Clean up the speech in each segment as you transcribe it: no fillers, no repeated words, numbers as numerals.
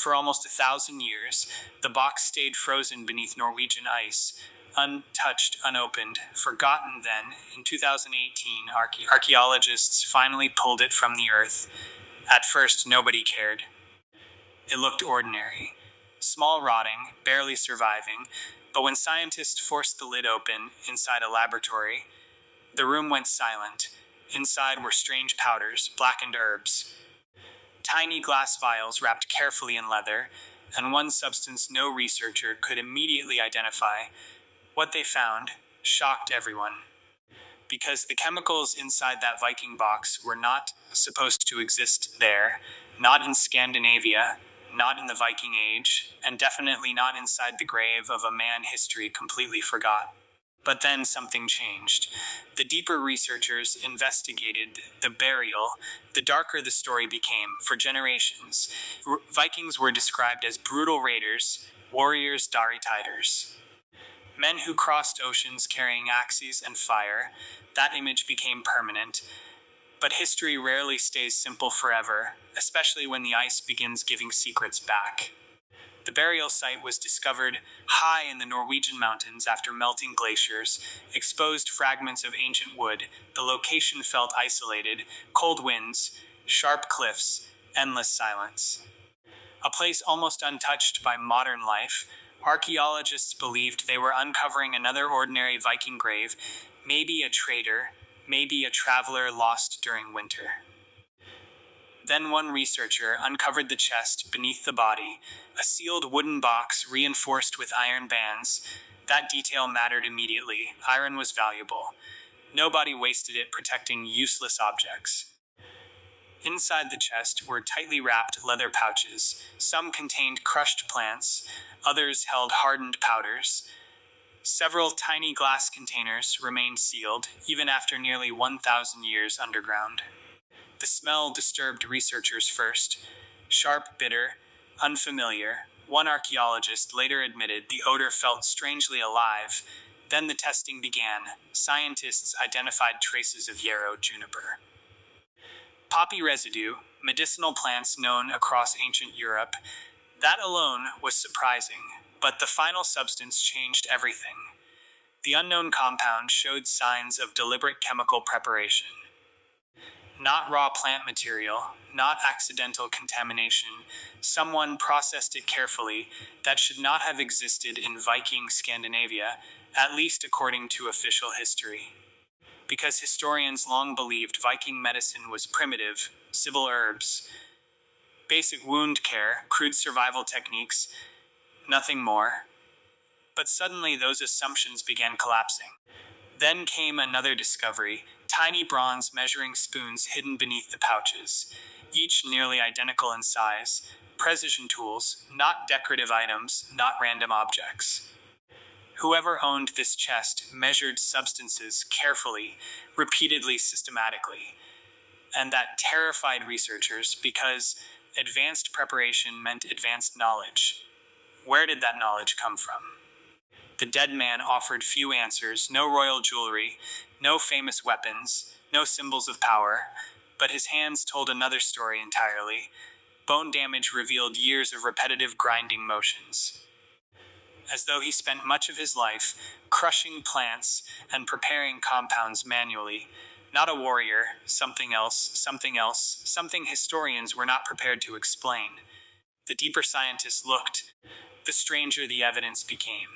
For almost 1,000 years, the box stayed frozen beneath Norwegian ice, untouched, unopened, forgotten. Then, in 2018, archaeologists finally pulled it from the earth. At first, nobody cared. It looked ordinary. Small, rotting, barely surviving, but when scientists forced the lid open inside a laboratory, the room went silent. Inside were strange powders, blackened herbs, tiny glass vials wrapped carefully in leather, and one substance no researcher could immediately identify. What they found shocked everyone, because the chemicals inside that Viking box were not supposed to exist there, not in Scandinavia, not in the Viking Age, and definitely not inside the grave of a man history completely forgot. But then something changed. The deeper researchers investigated the burial, the darker the story became. For generations, Vikings were described as brutal raiders, warriors, Daritiders, men who crossed oceans carrying axes and fire. That image became permanent. But history rarely stays simple forever, especially when the ice begins giving secrets back. The burial site was discovered high in the Norwegian mountains after melting glaciers, exposed fragments of ancient wood. The location felt isolated, cold winds, sharp cliffs, endless silence. A place almost untouched by modern life, archaeologists believed they were uncovering another ordinary Viking grave, maybe a trader, maybe a traveler lost during winter. Then one researcher uncovered the chest beneath the body, a sealed wooden box reinforced with iron bands. That detail mattered immediately. Iron was valuable. Nobody wasted it protecting useless objects. Inside the chest were tightly wrapped leather pouches. Some contained crushed plants, others held hardened powders. Several tiny glass containers remained sealed, even after nearly 1,000 years underground. The smell disturbed researchers first. Sharp, bitter, unfamiliar. One archaeologist later admitted the odor felt strangely alive. Then the testing began. Scientists identified traces of yarrow juniper. Poppy residue, medicinal plants known across ancient Europe. That alone was surprising, but the final substance changed everything. The unknown compound showed signs of deliberate chemical preparation. Not raw plant material, not accidental contamination. Someone processed it carefully. That should not have existed in Viking Scandinavia, at least according to official history. Because historians long believed Viking medicine was primitive, simple herbs, basic wound care, crude survival techniques, nothing more. But suddenly those assumptions began collapsing. Then came another discovery, tiny bronze measuring spoons hidden beneath the pouches, each nearly identical in size. Precision tools, not decorative items, not random objects. Whoever owned this chest measured substances carefully, repeatedly, systematically. And that terrified researchers because advanced preparation meant advanced knowledge. Where did that knowledge come from? The dead man offered few answers, no royal jewelry, no famous weapons, no symbols of power, but his hands told another story entirely. Bone damage revealed years of repetitive grinding motions. As though he spent much of his life crushing plants and preparing compounds manually. Not a warrior, something else, something historians were not prepared to explain. The deeper scientists looked, the stranger the evidence became.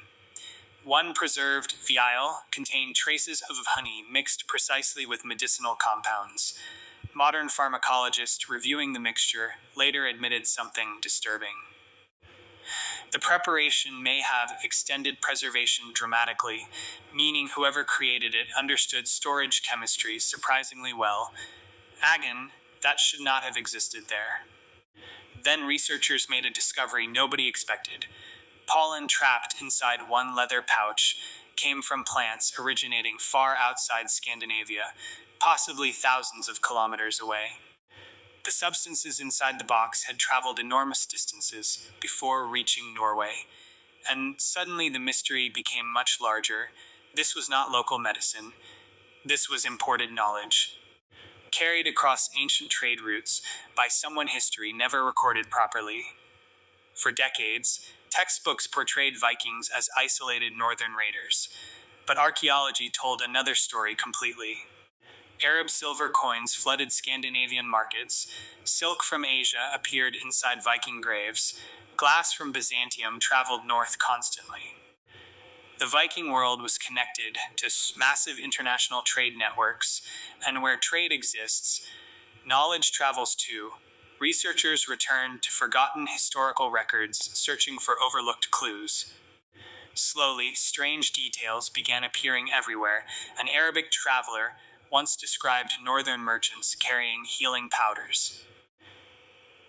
One preserved vial contained traces of honey mixed precisely with medicinal compounds. Modern pharmacologists reviewing the mixture later admitted something disturbing. The preparation may have extended preservation dramatically, meaning whoever created it understood storage chemistry surprisingly well. Agon, that should not have existed there. Then researchers made a discovery nobody expected. Pollen trapped inside one leather pouch came from plants originating far outside Scandinavia, possibly thousands of kilometers away. The substances inside the box had traveled enormous distances before reaching Norway, and suddenly the mystery became much larger. This was not local medicine. This was imported knowledge, carried across ancient trade routes by someone history never recorded properly. For decades, textbooks portrayed Vikings as isolated northern raiders, but archaeology told another story completely. Arab silver coins flooded Scandinavian markets, silk from Asia appeared inside Viking graves, glass from Byzantium traveled north constantly. The Viking world was connected to massive international trade networks, and where trade exists, knowledge travels too. Researchers return to forgotten historical records, searching for overlooked clues. Slowly, strange details began appearing everywhere. An Arabic traveler once described northern merchants carrying healing powders.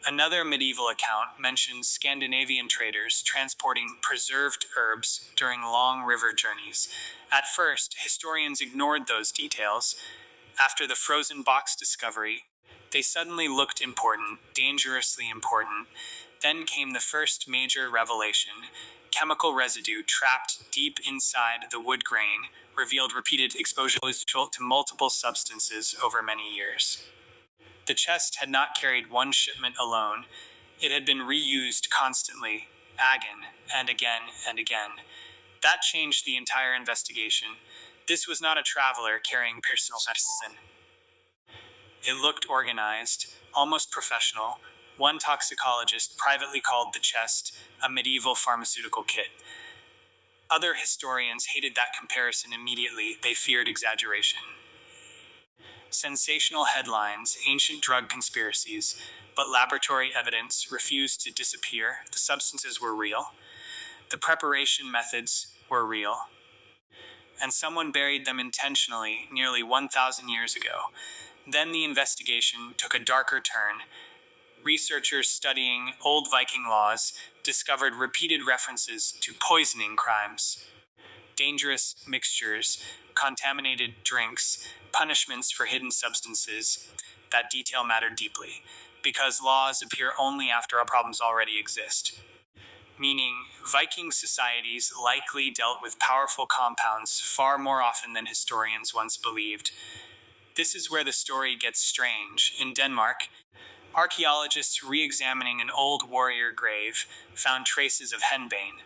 Another medieval account mentions Scandinavian traders transporting preserved herbs during long river journeys. At first, historians ignored those details. After the frozen box discovery, they suddenly looked important, dangerously important. Then came the first major revelation. Chemical residue trapped deep inside the wood grain revealed repeated exposure to multiple substances over many years. The chest had not carried one shipment alone. It had been reused constantly, again and again and again. That changed the entire investigation. This was not a traveler carrying personal medicine. It looked organized, almost professional. One toxicologist privately called the chest a medieval pharmaceutical kit. Other historians hated that comparison immediately. They feared exaggeration. Sensational headlines, ancient drug conspiracies, but laboratory evidence refused to disappear. The substances were real. The preparation methods were real. And someone buried them intentionally nearly 1,000 years ago. Then the investigation took a darker turn. Researchers studying old Viking laws discovered repeated references to poisoning crimes, dangerous mixtures, contaminated drinks, punishments for hidden substances. That detail mattered deeply, because laws appear only after our problems already exist. Meaning, Viking societies likely dealt with powerful compounds far more often than historians once believed. This is where the story gets strange. In Denmark, archaeologists re-examining an old warrior grave found traces of henbane,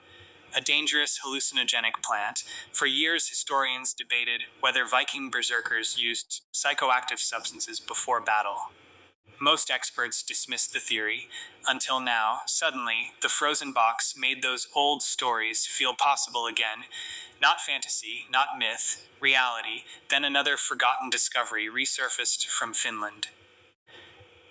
a dangerous hallucinogenic plant. For years, historians debated whether Viking berserkers used psychoactive substances before battle. Most experts dismissed the theory, until now. Suddenly, the frozen box made those old stories feel possible again. Not fantasy, not myth, reality. Then another forgotten discovery resurfaced from Finland.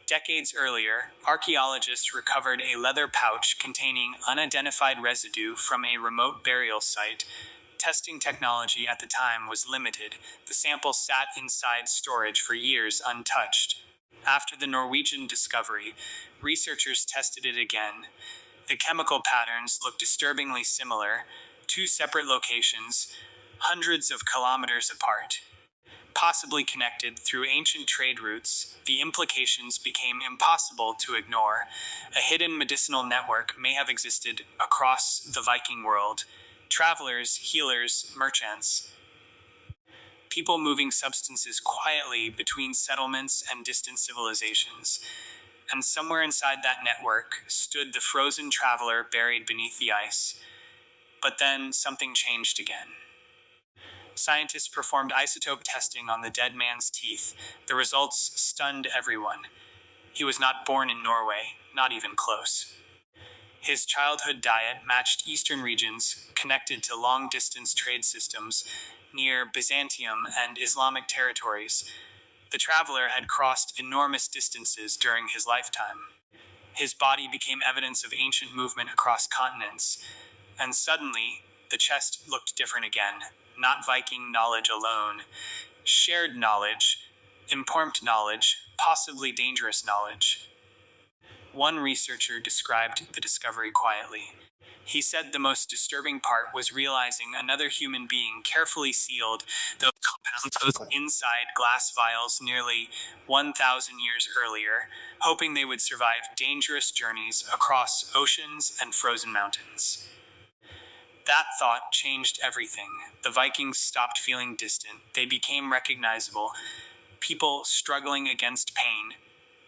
Decades earlier, archaeologists recovered a leather pouch containing unidentified residue from a remote burial site. Testing technology at the time was limited. The sample sat inside storage for years untouched. After the Norwegian discovery, researchers tested it again. The chemical patterns looked disturbingly similar. Two separate locations, hundreds of kilometers apart. Possibly connected through ancient trade routes, the implications became impossible to ignore. A hidden medicinal network may have existed across the Viking world. Travelers, healers, merchants. People moving substances quietly between settlements and distant civilizations. And somewhere inside that network stood the frozen traveler buried beneath the ice. But then something changed again. Scientists performed isotope testing on the dead man's teeth. The results stunned everyone. He was not born in Norway, not even close. His childhood diet matched eastern regions connected to long-distance trade systems near Byzantium and Islamic territories. The traveler had crossed enormous distances during his lifetime. His body became evidence of ancient movement across continents. And suddenly, the chest looked different again. Not Viking knowledge alone. Shared knowledge, informed knowledge, possibly dangerous knowledge. One researcher described the discovery quietly. He said the most disturbing part was realizing another human being carefully sealed those compounds inside glass vials nearly 1,000 years earlier, hoping they would survive dangerous journeys across oceans and frozen mountains. That thought changed everything. The Vikings stopped feeling distant. They became recognizable. People struggling against pain,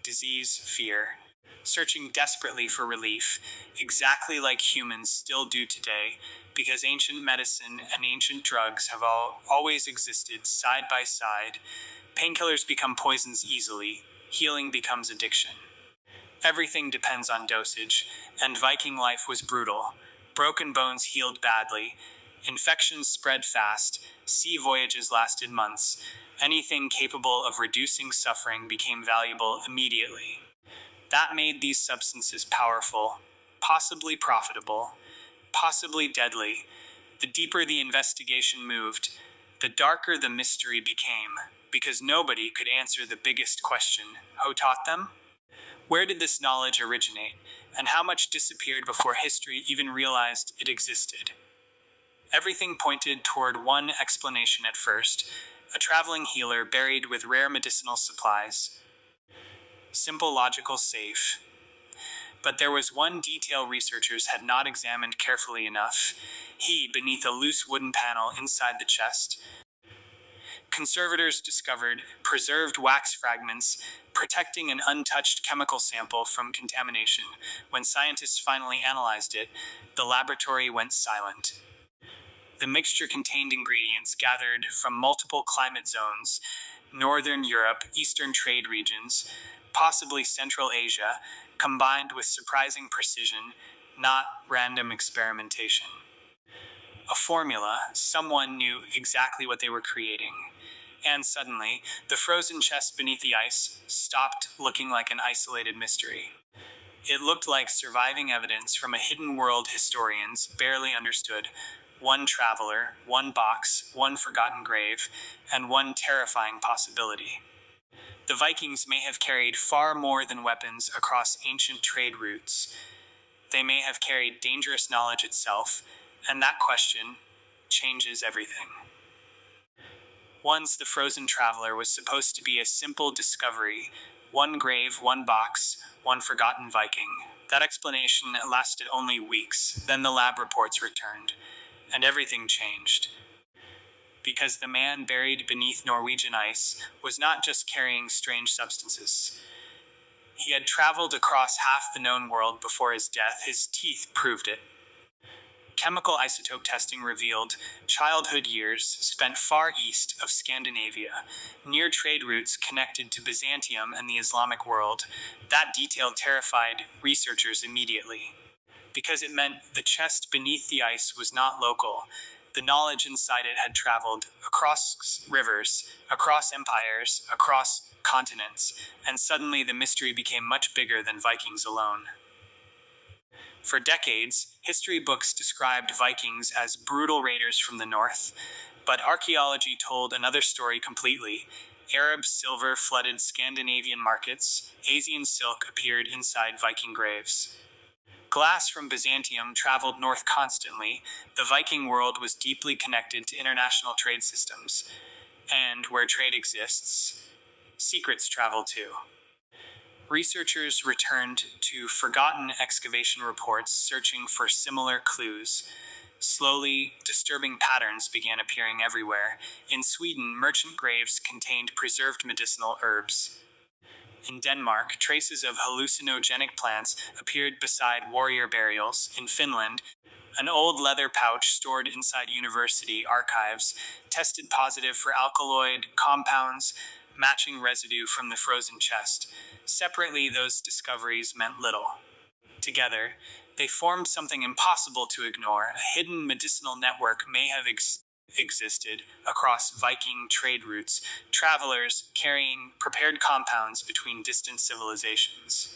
disease, fear. searching desperately for relief, exactly like humans still do today, because ancient medicine and ancient drugs have always existed side by side. Painkillers become poisons easily, healing becomes addiction. Everything depends on dosage, and Viking life was brutal. Broken bones healed badly, infections spread fast, sea voyages lasted months. Anything capable of reducing suffering became valuable immediately. That made these substances powerful, possibly profitable, possibly deadly. The deeper the investigation moved, the darker the mystery became, because nobody could answer the biggest question: who taught them? Where did this knowledge originate, and how much disappeared before history even realized it existed? Everything pointed toward one explanation at first: a traveling healer buried with rare medicinal supplies. Simple, logical, safe. But there was one detail researchers had not examined carefully enough. Beneath a loose wooden panel inside the chest, conservators discovered preserved wax fragments protecting an untouched chemical sample from contamination. When scientists finally analyzed it, the laboratory went silent. The mixture contained ingredients gathered from multiple climate zones: Northern Europe, Eastern trade regions, possibly Central Asia, combined with surprising precision, not random experimentation. A formula. Someone knew exactly what they were creating. And suddenly, the frozen chest beneath the ice stopped looking like an isolated mystery. It looked like surviving evidence from a hidden world historians barely understood. One traveler, one box, one forgotten grave, and one terrifying possibility. The Vikings may have carried far more than weapons across ancient trade routes. They may have carried dangerous knowledge itself, and that question changes everything. Once the frozen traveler was supposed to be a simple discovery: one grave, one box, one forgotten Viking. That explanation lasted only weeks. Then the lab reports returned, and everything changed. Because the man buried beneath Norwegian ice was not just carrying strange substances. He had traveled across half the known world before his death. His teeth proved it. Chemical isotope testing revealed childhood years spent far east of Scandinavia, near trade routes connected to Byzantium and the Islamic world. That detail terrified researchers immediately, because it meant the chest beneath the ice was not local. The knowledge inside it had traveled across rivers, across empires, across continents, and suddenly the mystery became much bigger than Vikings alone. For decades, history books described Vikings as brutal raiders from the north, but archaeology told another story completely. Arab silver flooded Scandinavian markets. Asian silk appeared inside Viking graves. Glass from Byzantium traveled north constantly. The Viking world was deeply connected to international trade systems. And where trade exists, secrets travel too. Researchers returned to forgotten excavation reports searching for similar clues. Slowly, disturbing patterns began appearing everywhere. In Sweden, merchant graves contained preserved medicinal herbs. In Denmark, traces of hallucinogenic plants appeared beside warrior burials. In Finland, an old leather pouch stored inside university archives tested positive for alkaloid compounds, matching residue from the frozen chest. Separately, those discoveries meant little. Together, they formed something impossible to ignore. A hidden medicinal network may have existed across Viking trade routes, travelers carrying prepared compounds between distant civilizations.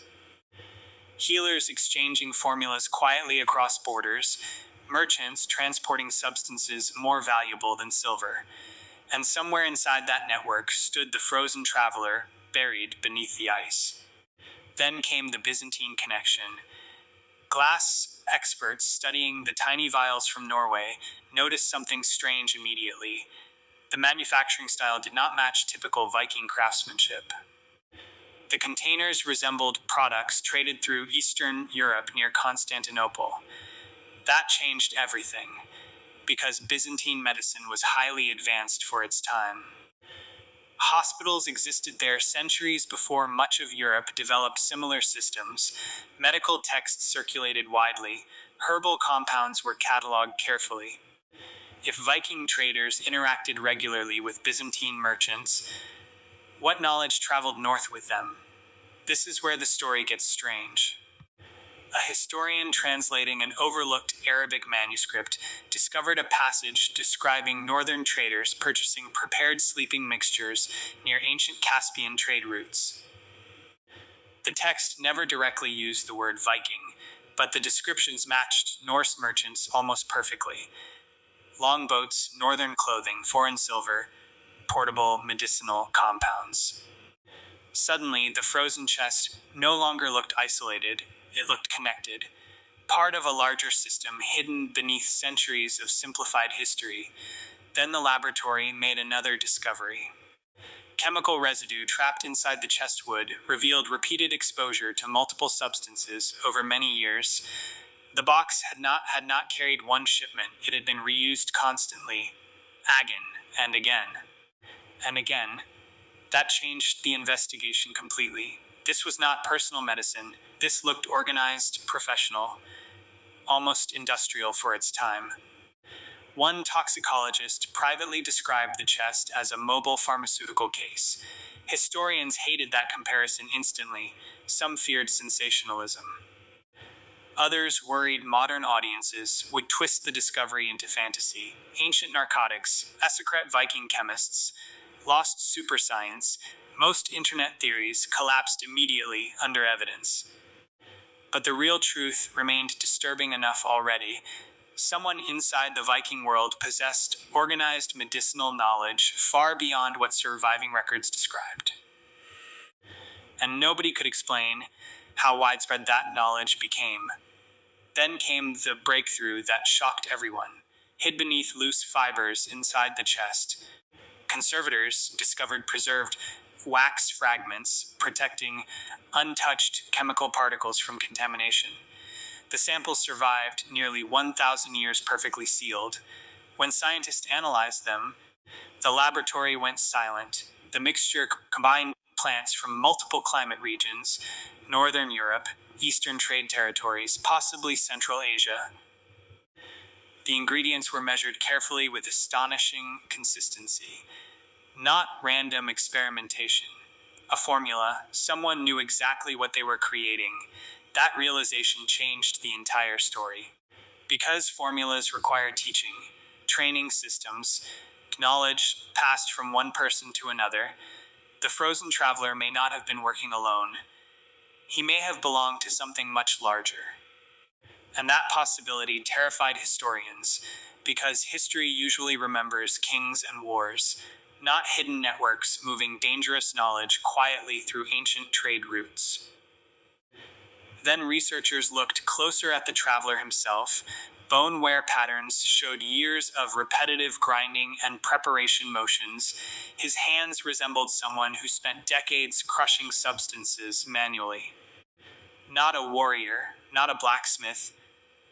Healers exchanging formulas quietly across borders, merchants transporting substances more valuable than silver. And somewhere inside that network stood the frozen traveler, buried beneath the ice. Then came the Byzantine connection. Glass experts studying the tiny vials from Norway noticed something strange immediately. The manufacturing style did not match typical Viking craftsmanship. The containers resembled products traded through Eastern Europe near Constantinople. That changed everything, because Byzantine medicine was highly advanced for its time. Hospitals existed there centuries before much of Europe developed similar systems. Medical texts circulated widely. Herbal compounds were catalogued carefully. If Viking traders interacted regularly with Byzantine merchants, what knowledge traveled north with them? This is where the story gets strange. A historian translating an overlooked Arabic manuscript discovered a passage describing northern traders purchasing prepared sleeping mixtures near ancient Caspian trade routes. The text never directly used the word Viking, but the descriptions matched Norse merchants almost perfectly. Longboats, northern clothing, foreign silver, portable medicinal compounds. Suddenly, the frozen chest no longer looked isolated. It looked connected, part of a larger system hidden beneath centuries of simplified history. Then the laboratory made another discovery. Chemical residue trapped inside the chest wood revealed repeated exposure to multiple substances over many years. The box had not carried one shipment. It had been reused constantly, again and again and again. That changed the investigation completely. This was not personal medicine. This looked organized, professional, almost industrial for its time. One toxicologist privately described the chest as a mobile pharmaceutical case. Historians hated that comparison instantly. Some feared sensationalism. Others worried modern audiences would twist the discovery into fantasy. Ancient narcotics, esoteric Viking chemists, lost superscience. Most internet theories collapsed immediately under evidence. But the real truth remained disturbing enough already. Someone inside the Viking world possessed organized medicinal knowledge far beyond what surviving records described. And nobody could explain how widespread that knowledge became. Then came the breakthrough that shocked everyone. Hid beneath loose fibers inside the chest, conservators discovered preserved wax fragments protecting untouched chemical particles from contamination. The samples survived nearly 1,000 years perfectly sealed. When scientists analyzed them, the laboratory went silent. The mixture combined plants from multiple climate regions, Northern Europe, Eastern trade territories, possibly Central Asia. The ingredients were measured carefully with astonishing consistency. Not random experimentation. A formula, someone knew exactly what they were creating. That realization changed the entire story. Because formulas require teaching, training systems, knowledge passed from one person to another, the frozen traveler may not have been working alone. He may have belonged to something much larger. And that possibility terrified historians, because history usually remembers kings and wars, not hidden networks moving dangerous knowledge quietly through ancient trade routes. Then researchers looked closer at the traveler himself. Bone wear patterns showed years of repetitive grinding and preparation motions. His hands resembled someone who spent decades crushing substances manually. Not a warrior, not a blacksmith,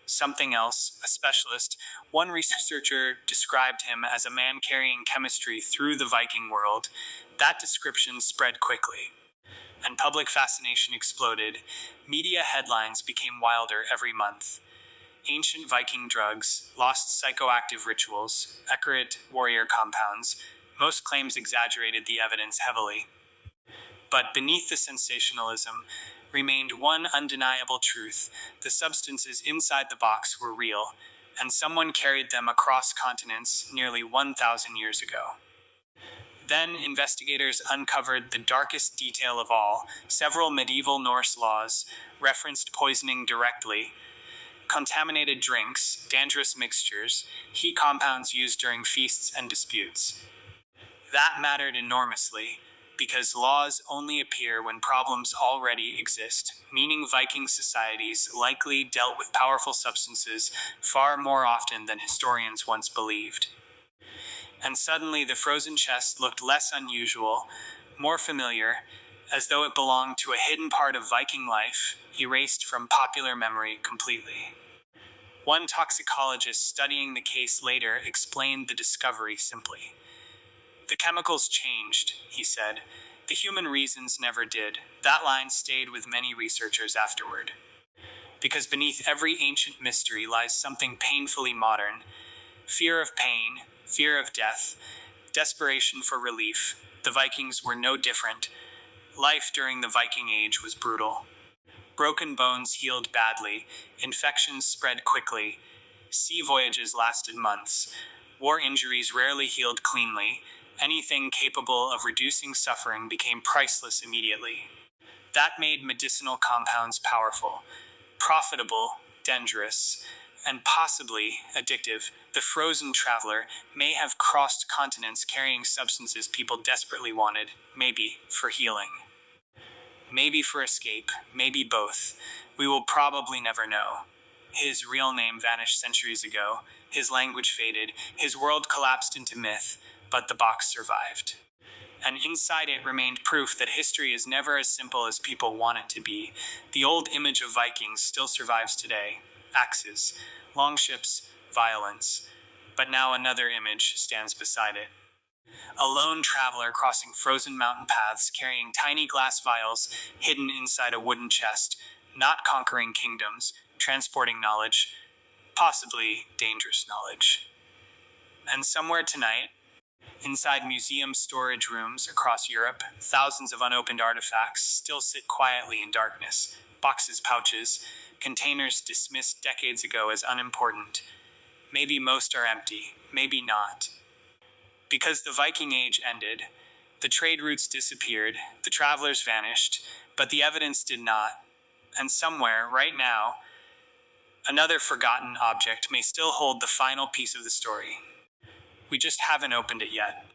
something else, a specialist. One researcher described him as a man carrying chemistry through the Viking world. That description spread quickly, and public fascination exploded. Media headlines became wilder every month. Ancient Viking drugs, lost psychoactive rituals, accurate warrior compounds. Most claims exaggerated the evidence heavily. But beneath the sensationalism remained one undeniable truth. The substances inside the box were real, and someone carried them across continents nearly 1,000 years ago. Then investigators uncovered the darkest detail of all. Several medieval Norse laws referenced poisoning directly. Contaminated drinks, dangerous mixtures, heat compounds used during feasts and disputes. That mattered enormously, because laws only appear when problems already exist, meaning Viking societies likely dealt with powerful substances far more often than historians once believed. And suddenly the frozen chest looked less unusual, more familiar, as though it belonged to a hidden part of Viking life, erased from popular memory completely. One toxicologist studying the case later explained the discovery simply. The chemicals changed, he said. The human reasons never did. That line stayed with many researchers afterward. Because beneath every ancient mystery lies something painfully modern. Fear of pain, fear of death, desperation for relief. The Vikings were no different. Life during the Viking Age was brutal. Broken bones healed badly, infections spread quickly, sea voyages lasted months, war injuries rarely healed cleanly, anything capable of reducing suffering became priceless immediately. That made medicinal compounds powerful, profitable, dangerous, and possibly addictive. The frozen traveler may have crossed continents carrying substances people desperately wanted, maybe for healing. Maybe for escape, maybe both. We will probably never know. His real name vanished centuries ago, his language faded, his world collapsed into myth, but the box survived. And inside it remained proof that history is never as simple as people want it to be. The old image of Vikings still survives today. Axes, longships, violence. But now another image stands beside it. A lone traveler crossing frozen mountain paths carrying tiny glass vials hidden inside a wooden chest, not conquering kingdoms, transporting knowledge, possibly dangerous knowledge. And somewhere tonight, inside museum storage rooms across Europe, thousands of unopened artifacts still sit quietly in darkness. Boxes, pouches, containers dismissed decades ago as unimportant. Maybe most are empty, maybe not. Because the Viking Age ended, the trade routes disappeared, the travelers vanished, but the evidence did not. And somewhere, right now, another forgotten object may still hold the final piece of the story. We just haven't opened it yet.